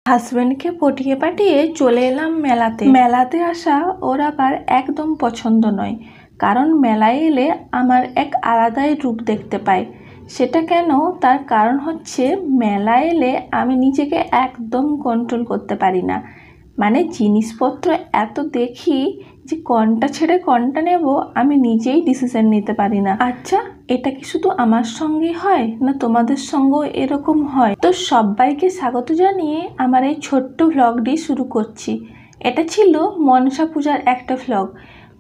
হাজবেন্ডকে পটিয়ে পাঠিয়ে চলে এলাম মেলাতে। মেলাতে আসা ওর আবার একদম পছন্দ নয়, কারণ মেলায় এলে আমার এক আলাদাই রূপ দেখতে পাই। সেটা কেন, তার কারণ হচ্ছে মেলায় এলে আমি নিজেকে একদম কন্ট্রোল করতে পারি না। মানে জিনিসপত্র এত দেখি যে কোনটা ছেড়ে কোনটা নেব আমি নিজেই ডিসিশন নিতে পারি না। আচ্ছা, এটা কি শুধু আমার সঙ্গেই হয় না তোমাদের সঙ্গেও এরকম হয়? তো সবাইকে স্বাগত জানিয়ে আমার এই ছোট্ট ভ্লগটি শুরু করছি। এটা ছিল মনসা পূজার একটা ভ্লগ।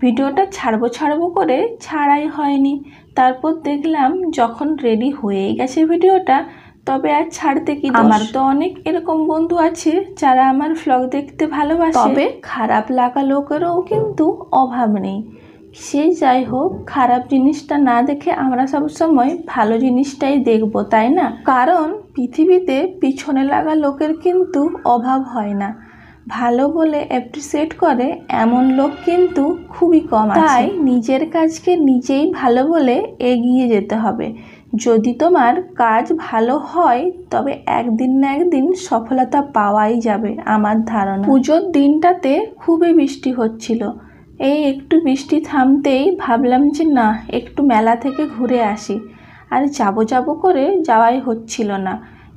ভিডিওটা ছাড়বো করে ছাড়াই হয়নি। তারপর দেখলাম যখন রেডি হয়েই গেছে ভিডিওটা, তবে আর ছাড়তে কি। আমার তো অনেক এরকম বন্ধু আছে যারা আমার ভ্লগ দেখতে ভালোবাসে, তবে খারাপ লাগা লোকেরও কিন্তু অভাব নেই। সে যাই হোক, খারাপ জিনিসটা না দেখে আমরা সবসময় ভালো জিনিসটাই দেখব, তাই না? কারণ পৃথিবীতে পিছনে লাগা লোকের কিন্তু অভাব হয় না। ভালো বলে অ্যাপ্রিসিয়েট করে এমন লোক কিন্তু খুবই কম আছে। তাই নিজের কাজকে নিজেই ভালো বলে এগিয়ে যেতে হবে। যদি তোমার কাজ ভালো হয় তবে একদিন না একদিন সফলতা পাওয়াই যাবে আমার ধারণা। পুজোর দিনটাতে খুবই বৃষ্টি হচ্ছিল। এই একটু বৃষ্টি থামতেই ভাবলাম যে না, একটু মেলা থেকে ঘুরে আসি। আর যাবো করে যাওয়াই হচ্ছিল না।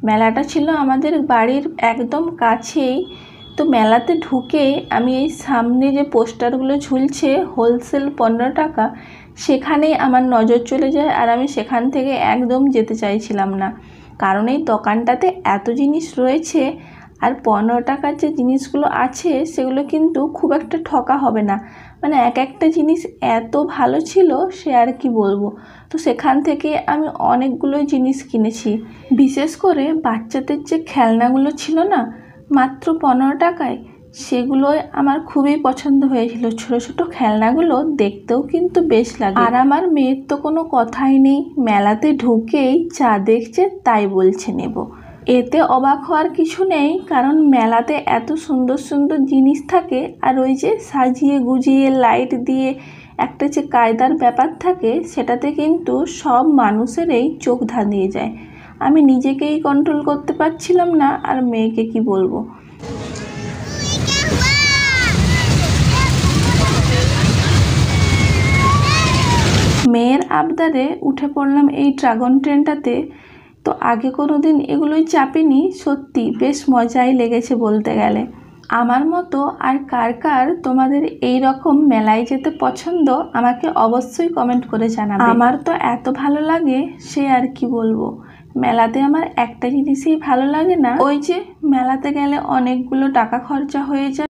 মেলাটা ছিল আমাদের বাড়ির একদম কাছেই। তো মেলাতে ঢুকে আমি এই সামনে যে পোস্টারগুলো ঝুলছে হোলসেল 15 টাকা, সেখানেই আমার নজর চলে যায়। আর আমি সেখান থেকে একদম যেতে চাইছিলাম না, কারণ এই দোকানটাতে এত জিনিস রয়েছে। আর 15 টাকার যে জিনিসগুলো আছে সেগুলো কিন্তু খুব একটা ঠকা হবে না। মানে এক একটা জিনিস এত ভালো ছিল সে আর কি বলবো। তো সেখান থেকে আমি অনেকগুলো জিনিস কিনেছি। বিশেষ করে বাচ্চাদের যে খেলনাগুলো ছিল না, মাত্র 15 টাকায়, সেগুলোই আমার খুবই পছন্দ হয়েছিল। ছোট ছোট খেলনাগুলো দেখতেও কিন্তু বেশ লাগে। আর আমার মেয়ের তো কোনো কথাই নেই, মেলাতে ঢুকেই যা দেখছে তাই বলছে নেব। এতে অবাক হওয়ার কিছু নেই, কারণ মেলাতে এত সুন্দর সুন্দর জিনিস থাকে। আর ওই যে সাজিয়ে গুজিয়ে লাইট দিয়ে একটা যে কায়দার ব্যাপার থাকে, সেটাতে কিন্তু সব মানুষেরই চোখ ধাঁধিয়ে যায়। আমি নিজেকেই কন্ট্রোল করতে পারছিলাম না, আর মেয়েকে কি বলবো। মেয়ের আবদারে উঠে পড়লাম এই ড্রাগন ট্রেনটাতে। তো আগে কোনো দিন এগুলোই চাপিনি, সত্যি বেশ মজাই লেগেছে বলতে গেলে। আমার মতো আর কার তোমাদের এই রকম মেলায় যেতে পছন্দ আমাকে অবশ্যই কমেন্ট করে জানাবে। আমার তো এত ভালো লাগে সে আর কি বলবো। মেলাতে আমার একটা জিনিসই ভালো লাগে না, ওই যে মেলাতে গেলে অনেকগুলো টাকা খরচা হয়ে যায়।